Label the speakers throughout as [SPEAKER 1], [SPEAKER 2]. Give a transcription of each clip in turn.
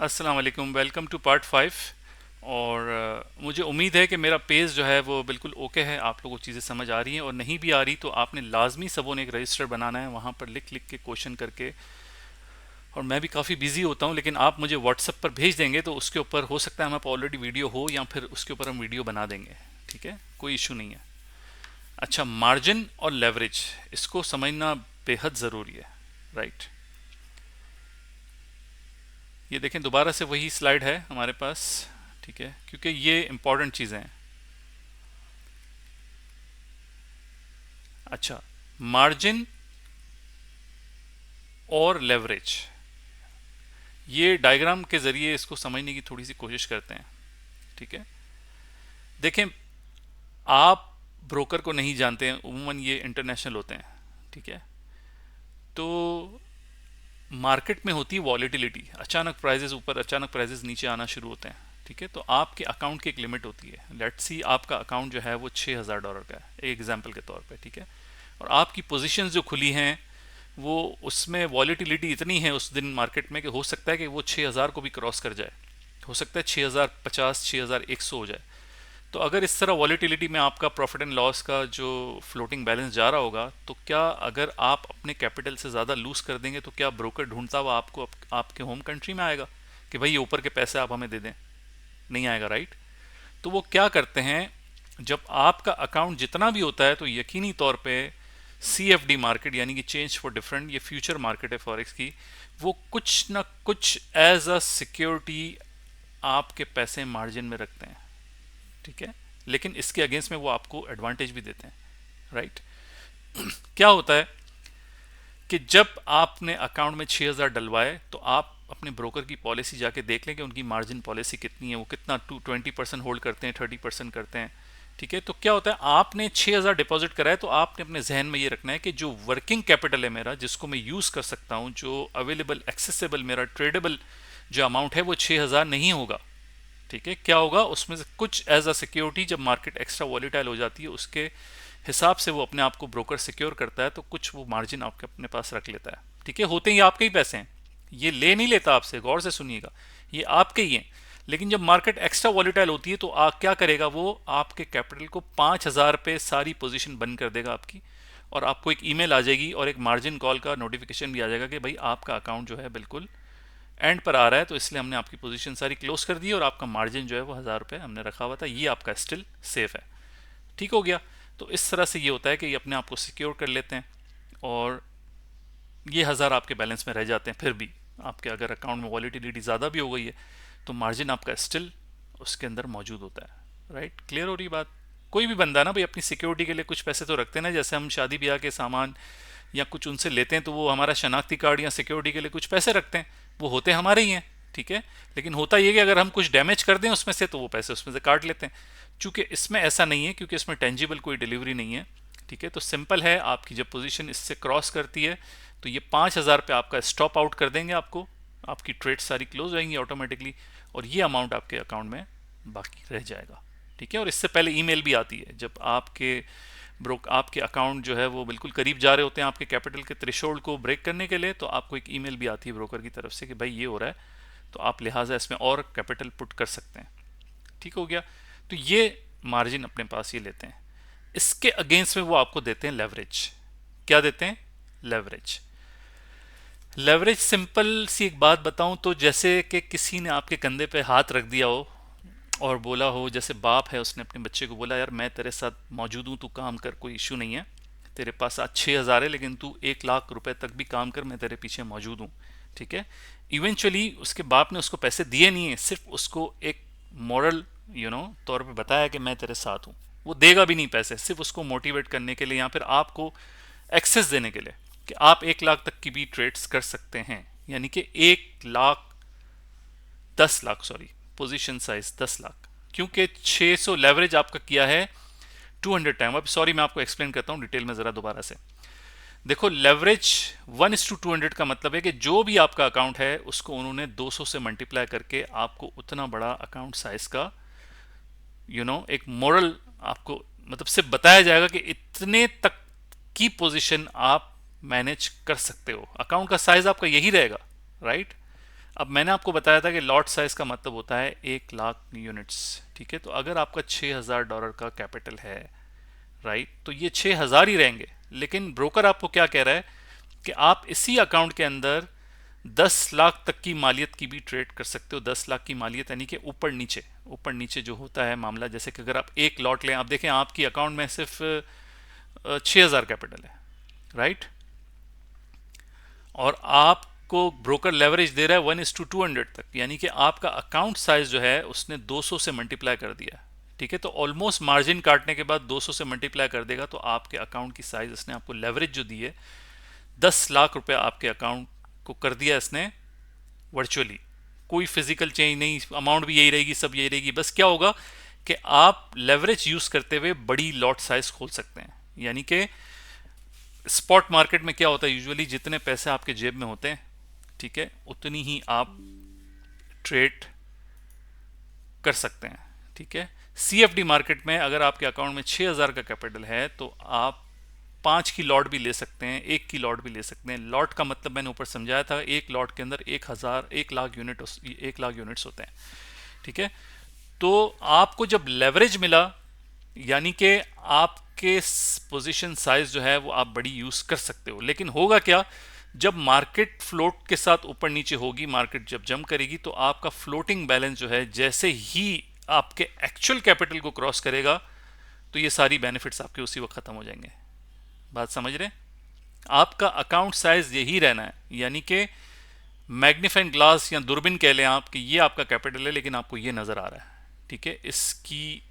[SPEAKER 1] अस्सलाम वालेकुम, welcome two part 5। और मुझे उम्मीद है कि मेरा पेज जो है वो बिल्कुल ओके है, आप लोगों को चीज़ें समझ आ रही हैं। और नहीं भी आ रही तो आपने लाजमी सबों ने एक रजिस्टर बनाना है, वहाँ पर लिख लिख के क्वेश्चन करके। और मैं भी काफ़ी बिजी होता हूँ, लेकिन आप मुझे व्हाट्सएप पर भेज देंगे तो उसके ऊपर हो सकता है हमारे पास ऑलरेडी वीडियो हो, या फिर उसके ऊपर हम वीडियो बना देंगे। ठीक है, कोई इशू नहीं है। अच्छा, मार्जिन और लेवरेज, इसको समझना बेहद ज़रूरी है। राइट, ये देखें दोबारा से वही स्लाइड है हमारे पास। ठीक है, क्योंकि ये इंपॉर्टेंट चीज़ें हैं। अच्छा, मार्जिन और लेवरेज, ये डायग्राम के ज़रिए इसको समझने की थोड़ी सी कोशिश करते हैं। ठीक है, देखें, आप ब्रोकर को नहीं जानते हैं, उमूमन ये इंटरनेशनल होते हैं। ठीक है, तो मार्केट में होती है वॉलेटिलिटी, अचानक प्राइजेस ऊपर, अचानक प्राइजेस नीचे आना शुरू होते हैं। ठीक है, तो आपके अकाउंट की एक लिमिट होती है। लेट्स सी आपका अकाउंट जो है वो $6,000 का है, एक एग्जांपल के तौर पे। ठीक है, और आपकी पोजीशंस जो खुली हैं वो, उसमें वॉलेटिलिटी इतनी है उस दिन मार्केट में कि हो सकता है कि वो 6,000 को भी क्रॉस कर जाए। हो सकता है 6,050, 6,100 हो जाए। तो अगर इस तरह वॉलेटिलिटी में आपका प्रॉफिट एंड लॉस का जो फ्लोटिंग बैलेंस जा रहा होगा, तो क्या अगर आप अपने कैपिटल से ज़्यादा लूज कर देंगे तो क्या ब्रोकर ढूंढता हुआ आपको आपके होम कंट्री में आएगा कि भाई ये ऊपर के पैसे आप हमें दे दें? नहीं आएगा, राइट। तो वो क्या करते हैं, जब आपका अकाउंट जितना भी होता है तो यकीनी तौर पे CFD मार्केट, यानी कि चेंज फॉर डिफरेंट, ये फ्यूचर मार्केट है फॉरेक्स की, वो कुछ ना कुछ एज अ सिक्योरिटी आपके पैसे मार्जिन में रखते हैं। ठीक है, लेकिन इसके अगेंस्ट में वो आपको एडवांटेज भी देते हैं। राइट, क्या होता है कि जब आपने अकाउंट में 6,000 डलवाए तो आप अपने ब्रोकर की पॉलिसी जाके देख लें कि उनकी मार्जिन पॉलिसी कितनी है, वो कितना 20% होल्ड करते हैं, 30% करते हैं। ठीक है, तो क्या होता है, आपने 6,000 डिपॉजिट कराए तो आपने अपने जहन में ये रखना है कि जो वर्किंग कैपिटल है मेरा, जिसको मैं यूज़ कर सकता हूँ, जो अवेलेबल एक्सेसिबल मेरा ट्रेडेबल जो अमाउंट है, वो 6,000 नहीं होगा। ठीक है, क्या होगा उसमें से कुछ एज अ सिक्योरिटी, जब मार्केट एक्स्ट्रा वॉलीटाइल हो जाती है उसके हिसाब से वो अपने आप को ब्रोकर सिक्योर करता है, तो कुछ वो मार्जिन आपके अपने पास रख लेता है। ठीक है, होते ही आपके ही पैसे हैं, ये ले नहीं लेता आपसे, गौर से सुनिएगा, ये आपके ही हैं। लेकिन जब मार्केट एक्स्ट्रा वॉलीटाइल होती है तो क्या करेगा, वो आपके कैपिटल को 5,000 पे सारी पोजीशन बंद कर देगा आपकी, और आपको एक ईमेल आ जाएगी और एक मार्जिन कॉल का नोटिफिकेशन भी आ जाएगा कि भाई आपका अकाउंट जो है बिल्कुल एंड पर आ रहा है, तो इसलिए हमने आपकी पोजीशन सारी क्लोज कर दी और आपका मार्जिन जो है वो 1,000 रुपये हमने रखा हुआ था, ये आपका स्टिल सेफ है। ठीक हो गया। तो इस तरह से ये होता है कि ये अपने आप को सिक्योर कर लेते हैं, और ये 1,000 आपके बैलेंस में रह जाते हैं। फिर भी आपके अगर अकाउंट में वॉलीटिलिटी ज़्यादा भी हो गई है तो मार्जिन आपका स्टिल उसके अंदर मौजूद होता है। राइट, क्लियर हो रही बात? कोई भी बंदा ना भाई अपनी सिक्योरिटी के लिए कुछ पैसे तो रखते हैं ना, जैसे हम शादी ब्याह के सामान या कुछ उनसे लेते हैं तो वो हमारा शनाख्ती कार्ड या सिक्योरिटी के लिए कुछ पैसे रखते हैं, वो होते हमारे ही हैं। ठीक है, लेकिन होता ये कि अगर हम कुछ डैमेज कर दें उसमें से तो वो पैसे उसमें से काट लेते हैं। चूंकि इसमें ऐसा नहीं है, क्योंकि इसमें टेंजिबल कोई डिलीवरी नहीं है। ठीक है, तो सिंपल है, आपकी जब पोजीशन इससे क्रॉस करती है तो ये 5,000 पे आपका स्टॉप आउट कर देंगे, आपको आपकी ट्रेड सारी क्लोज हो जाएंगी ऑटोमेटिकली, और ये अमाउंट आपके अकाउंट में बाकी रह जाएगा। ठीक है, और इससे पहले ईमेल भी आती है जब आपके अकाउंट जो है वो बिल्कुल करीब जा रहे होते हैं आपके कैपिटल के थ्रेशोल्ड को ब्रेक करने के लिए, तो आपको एक ईमेल भी आती है ब्रोकर की तरफ से कि भाई ये हो रहा है, तो आप लिहाजा इसमें और कैपिटल पुट कर सकते हैं। ठीक हो गया, तो ये मार्जिन अपने पास ये लेते हैं। इसके अगेंस्ट में वो आपको देते हैं लेवरेज। क्या देते हैं? लेवरेज। लेवरेज सिंपल सी एक बात बताऊं तो जैसे कि किसी ने आपके कंधे पे हाथ रख दिया हो और बोला हो, जैसे बाप है उसने अपने बच्चे को बोला, यार मैं तेरे साथ मौजूद हूँ, तू काम कर, कोई इशू नहीं है, तेरे पास आज 6,000 है लेकिन तू 1,00,000 रुपए तक भी काम कर, मैं तेरे पीछे मौजूद हूँ। ठीक है, इवेंचुअली उसके बाप ने उसको पैसे दिए नहीं है, सिर्फ उसको एक मॉरल तौर पे बताया कि मैं तेरे साथ हूँ। वो देगा भी नहीं पैसे, सिर्फ उसको मोटिवेट करने के लिए या फिर आपको एक्सेस देने के लिए कि आप 1,00,000 तक की भी ट्रेड्स कर सकते हैं, यानी कि 1,00,000, 10,00,000, सॉरी, पोजीशन साइज 10,00,000, क्योंकि 600 लेवरेज आपका किया है 200 टाइम। अब सॉरी मैं आपको एक्सप्लेन करता हूँ डिटेल में ज़रा दोबारा से। देखो, लेवरेज 1:200 का मतलब है कि जो भी आपका अकाउंट है उसको उन्होंने 200 से मल्टीप्लाई करके आपको उतना बड़ा अकाउंट साइज का एक मॉडल आपको मतलब सिर्फ बताया जाएगा कि इतने तक की पोजीशन आप मैनेज कर सकते हो, अकाउंट का साइज आपका यही रहेगा। राइट, अब मैंने आपको बताया था कि लॉट साइज का मतलब होता है 1 लाख यूनिट्स। ठीक है, तो अगर आपका $6,000 का कैपिटल है, राइट, तो ये 6,000 ही रहेंगे। लेकिन ब्रोकर आपको क्या कह रहा है कि आप इसी अकाउंट के अंदर 10 लाख तक की मालियत की भी ट्रेड कर सकते हो। 10 लाख की मालियत यानी कि ऊपर नीचे जो होता है मामला, जैसे कि अगर आप एक लॉट लें, आप देखें आपकी अकाउंट में सिर्फ 6,000 कैपिटल है, राइट, और आपको ब्रोकर लेवरेज दे रहा है 1:200 तक, यानी कि आपका अकाउंट साइज जो है उसने 200 से मल्टीप्लाई कर दिया। ठीक है, तो ऑलमोस्ट मार्जिन काटने के बाद 200 से मल्टीप्लाई कर देगा, तो आपके अकाउंट की साइज इसने आपको लेवरेज जो दी है 10 लाख रुपए आपके अकाउंट को कर दिया इसने वर्चुअली। कोई फिजिकल चेंज नहीं, अमाउंट भी यही रहेगी, सब यही रहेगी। बस क्या होगा कि आप लेवरेज यूज करते हुए बड़ी लॉट साइज खोल सकते हैं। यानी कि स्पॉट मार्केट में क्या होता है, यूजुअली जितने पैसे आपके जेब में होते हैं, ठीक है, उतनी ही आप ट्रेड कर सकते हैं। ठीक है, सीएफडी मार्केट में अगर आपके अकाउंट में 6,000 का कैपिटल है तो आप 5 की लॉट भी ले सकते हैं, 1 की लॉट भी ले सकते हैं। लॉट का मतलब मैंने ऊपर समझाया था, एक लॉट के अंदर 1 लाख यूनिट्स होते हैं। ठीक है, तो आपको जब लेवरेज मिला, यानी कि आपके पोजीशन साइज जो है वो आप बड़ी यूज कर सकते हो। लेकिन होगा क्या, जब मार्केट फ्लोट के साथ ऊपर नीचे होगी, मार्केट जब जंप करेगी, तो आपका फ्लोटिंग बैलेंस जो है जैसे ही आपके एक्चुअल कैपिटल को क्रॉस करेगा, तो ये सारी बेनिफिट्स आपके उसी वक्त खत्म हो जाएंगे। बात समझ रहे हैं? आपका अकाउंट साइज यही रहना है, यानी कि मैग्नीफाइंग ग्लास या दूरबीन कह लें आप, कि ये आपका कैपिटल है लेकिन आपको ये नजर आ रहा है। ठीक है, इसकी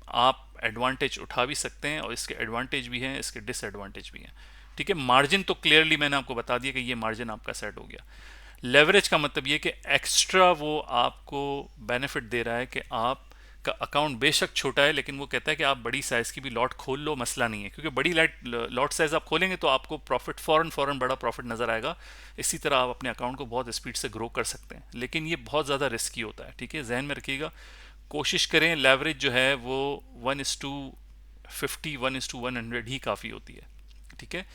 [SPEAKER 1] आप एडवांटेज उठा भी सकते हैं, और इसके एडवांटेज भी हैं, इसके डिसएडवांटेज भी हैं। ठीक है, मार्जिन तो क्लियरली मैंने आपको बता दिया कि ये मार्जिन आपका सेट हो गया। लेवरेज का मतलब ये कि एक्स्ट्रा वो आपको बेनिफिट दे रहा है कि आप का अकाउंट बेशक छोटा है, लेकिन वो कहता है कि आप बड़ी साइज की भी लॉट खोल लो, मसला नहीं है, क्योंकि बड़ी लॉट साइज आप खोलेंगे तो आपको प्रॉफिट फौरन बड़ा प्रॉफिट नजर आएगा। इसी तरह आप अपने अकाउंट को बहुत स्पीड से ग्रो कर सकते हैं, लेकिन ये बहुत ज़्यादा रिस्की होता है। ठीक है, जहन में रखिएगा। कोशिश करें लेवरेज जो है वो 1:50, 1:100 ही काफ़ी होती है। ठीक है,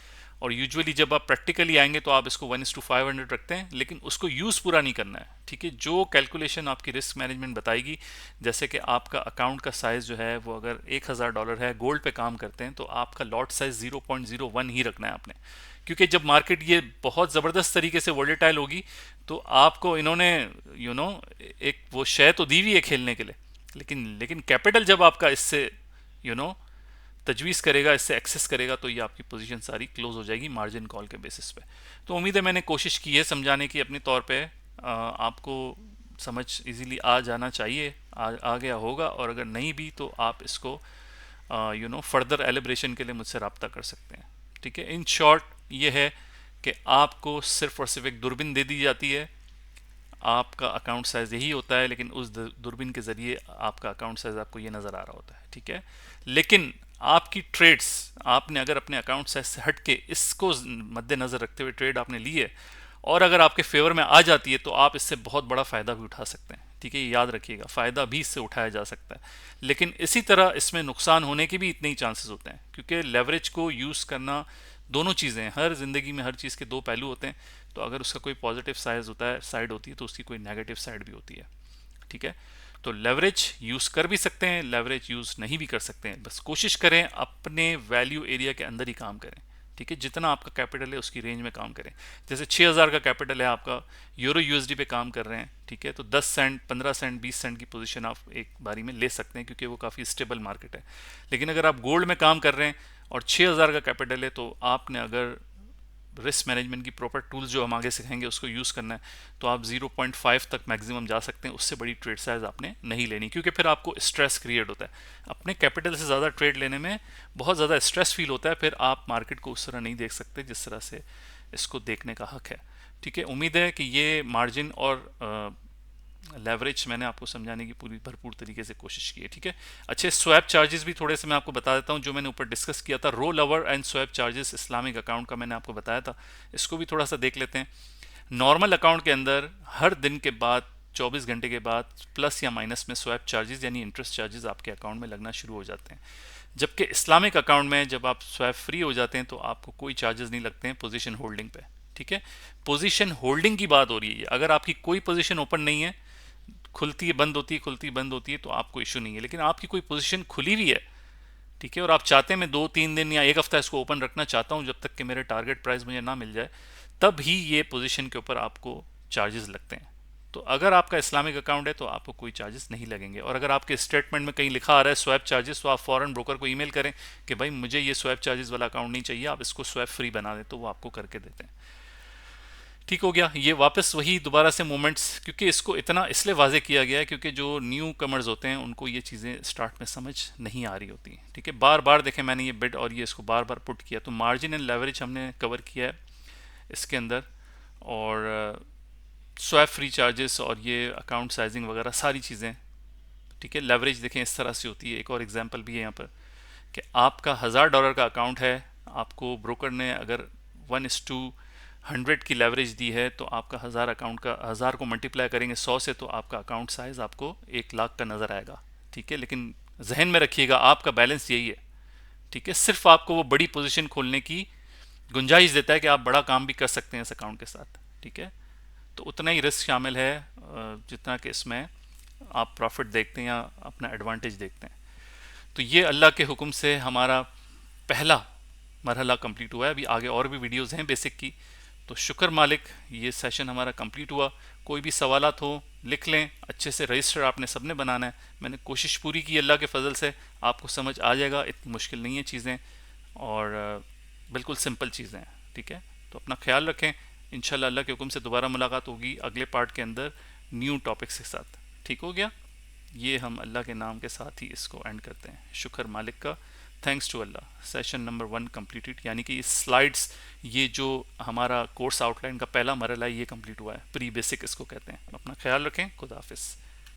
[SPEAKER 1] और यूजुअली जब आप प्रैक्टिकली आएंगे तो आप इसको 1:500 रखते हैं, लेकिन उसको यूज़ पूरा नहीं करना है। ठीक है, जो कैलकुलेशन आपकी रिस्क मैनेजमेंट बताएगी, जैसे कि आपका अकाउंट का साइज़ जो है वो अगर $1,000 है, गोल्ड पे काम करते हैं, तो आपका लॉट साइज 0.01 ही रखना है आपने। क्योंकि जब मार्केट ये बहुत ज़बरदस्त तरीके से वोलेटाइल होगी, तो आपको इन्होंने एक वो शय तो दी हुई है खेलने के लिए, लेकिन कैपिटल जब आपका इससे यू नो तजवीज़ करेगा, इससे एक्सेस करेगा, तो ये आपकी पोजीशन सारी क्लोज हो जाएगी मार्जिन कॉल के बेसिस पे। तो उम्मीद है मैंने कोशिश की है समझाने की अपने तौर पे, आपको समझ इजीली आ जाना चाहिए, आ गया होगा। और अगर नहीं भी तो आप इसको फर्दर एलिब्रेशन के लिए मुझसे रब्ता कर सकते हैं। ठीक है, इन शॉर्ट ये है कि आपको सिर्फ और सिर्फ एक दूरबीन दे दी जाती है, आपका अकाउंट साइज यही होता है, लेकिन उस दूरबीन के ज़रिए आपका अकाउंट साइज आपको ये नज़र आ रहा होता है। ठीक है, लेकिन आपकी ट्रेड्स आपने अगर अपने अकाउंट साइज से हट के इसको मद्देनज़र रखते हुए ट्रेड आपने ली है, और अगर आपके फेवर में आ जाती है, तो आप इससे बहुत बड़ा फ़ायदा भी उठा सकते हैं। ठीक है, ये याद रखिएगा, फ़ायदा भी इससे उठाया जा सकता है, लेकिन इसी तरह इसमें नुकसान होने के भी इतने ही चांसेस होते हैं, क्योंकि लेवरेज को यूज़ करना, दोनों चीज़ें हैं, हर ज़िंदगी में हर चीज़ के दो पहलू होते हैं। तो अगर उसका कोई पॉजिटिव साइड होती है, तो उसकी कोई नेगेटिव साइड भी होती है। ठीक है, तो लेवरेज यूज़ कर भी सकते हैं, लेवरेज यूज़ नहीं भी कर सकते हैं। बस कोशिश करें अपने वैल्यू एरिया के अंदर ही काम करें। ठीक है, जितना आपका कैपिटल है उसकी रेंज में काम करें। जैसे 6,000 का कैपिटल है आपका, यूरो यूएसडी पे काम कर रहे हैं, ठीक है, तो 10 सेंट, 15 सेंट, 20 सेंट की पोजीशन आप एक बारी में ले सकते हैं, क्योंकि वो काफ़ी स्टेबल मार्केट है। लेकिन अगर आप गोल्ड में काम कर रहे हैं और 6,000 का कैपिटल है, तो आपने अगर रिस्क मैनेजमेंट की प्रॉपर टूल्स जो हम आगे सिखाएंगे उसको यूज़ करना है, तो आप 0.5 तक मैक्सिमम जा सकते हैं। उससे बड़ी ट्रेड साइज आपने नहीं लेनी, क्योंकि फिर आपको स्ट्रेस क्रिएट होता है। अपने कैपिटल से ज़्यादा ट्रेड लेने में बहुत ज़्यादा स्ट्रेस फील होता है, फिर आप मार्केट को उस तरह नहीं देख सकते जिस तरह से इसको देखने का हक है। ठीक है, उम्मीद है कि ये मार्जिन और लेवरेज मैंने आपको समझाने की पूरी भरपूर तरीके से कोशिश की है। ठीक है, अच्छे स्वैप चार्जेस भी थोड़े से मैं आपको बता देता हूँ, जो मैंने ऊपर डिस्कस किया था। Roll over and swap charges Islamic account का मैंने आपको बताया था, इसको भी थोड़ा सा देख लेते हैं। नॉर्मल अकाउंट के अंदर हर दिन के बाद 24 घंटे के बाद प्लस या माइनस में स्वैप चार्जेस यानी इंटरेस्ट चार्जेस आपके अकाउंट में लगना शुरू हो जाते हैं। जबकि इस्लामिक अकाउंट में जब आप स्वैप फ्री हो जाते हैं तो आपको कोई चार्जेस नहीं लगते हैं पोजीशन होल्डिंग पे। ठीक है। पोजीशन होल्डिंग की बात हो रही है, अगर आपकी कोई पोजीशन ओपन नहीं है, खुलती है बंद होती है, खुलती बंद होती है, तो आपको इशू नहीं है। लेकिन आपकी कोई पोजीशन खुली हुई है, ठीक है, और आप चाहते हैं मैं 2-3 दिन या एक हफ्ता इसको ओपन रखना चाहता हूं जब तक कि मेरे टारगेट प्राइस मुझे ना मिल जाए, तब ही ये पोजीशन के ऊपर आपको चार्जेस लगते हैं। तो अगर आपका इस्लामिक अकाउंट है तो आपको कोई चार्जेस नहीं लगेंगे। और अगर आपके स्टेटमेंट में कहीं लिखा आ रहा है स्वैप चार्जेस, तो आप फॉरेन ब्रोकर को ईमेल करें कि भाई मुझे ये स्वैप चार्जेस वाला अकाउंट नहीं चाहिए, आप इसको स्वैप फ्री बना दें, तो वो आपको करके देते हैं। ठीक हो गया। ये वापस वही दोबारा से मोमेंट्स, क्योंकि इसको इतना इसलिए वाजे किया गया है क्योंकि जो न्यू कमर्स होते हैं उनको ये चीज़ें स्टार्ट में समझ नहीं आ रही होती। ठीक है, बार बार देखें मैंने ये बिड और ये इसको बार बार पुट किया, तो मार्जिन एंड लेवरेज हमने कवर किया है इसके अंदर, और स्वैप फ्री चार्जेस और ये अकाउंट साइजिंग वगैरह सारी चीज़ें। ठीक है, लेवरेज देखें इस तरह से होती है। एक और एग्जांपल भी है यहाँ पर कि आपका $1000 का अकाउंट है, आपको ब्रोकर ने अगर 1:100 की लेवरेज दी है, तो आपका 1000 अकाउंट का 1000 को मल्टीप्लाई करेंगे 100 से, तो आपका अकाउंट साइज आपको 1 लाख का नज़र आएगा। ठीक है, लेकिन जहन में रखिएगा आपका बैलेंस यही है। ठीक है, सिर्फ आपको वो बड़ी पोजीशन खोलने की गुंजाइश देता है कि आप बड़ा काम भी कर सकते हैं इस अकाउंट के साथ। ठीक है, तो उतना ही रिस्क शामिल है जितना कि इसमें आप प्रॉफिट देखते हैं या अपना एडवांटेज देखते हैं। तो ये अल्लाह के हुक्म से हमारा पहला मरहला कंप्लीट हुआ है। अभी आगे और भी वीडियोस हैं बेसिक की। तो शुक्र मालिक, ये सेशन हमारा कंप्लीट हुआ। कोई भी सवालात हो लिख लें, अच्छे से रजिस्टर आपने सबने बनाना है। मैंने कोशिश पूरी की, अल्लाह के फजल से आपको समझ आ जाएगा, इतनी मुश्किल नहीं है चीज़ें, और बिल्कुल सिंपल चीज़ें हैं। ठीक है, तो अपना ख्याल रखें। इंशाल्लाह अल्लाह के हुक्म से दोबारा मुलाकात होगी अगले पार्ट के अंदर न्यू टॉपिक्स के साथ। ठीक हो गया। ये हम अल्लाह के नाम के साथ ही इसको एंड करते हैं, शुक्र मालिक का। Thanks to Allah. Session number 1 completed, यानी कि स्लाइड्स, ये जो हमारा कोर्स आउटलाइन का पहला मरहला है ये कंप्लीट हुआ है। प्री बेसिक इसको कहते हैं। अपना ख्याल रखें। खुदा हाफिज़।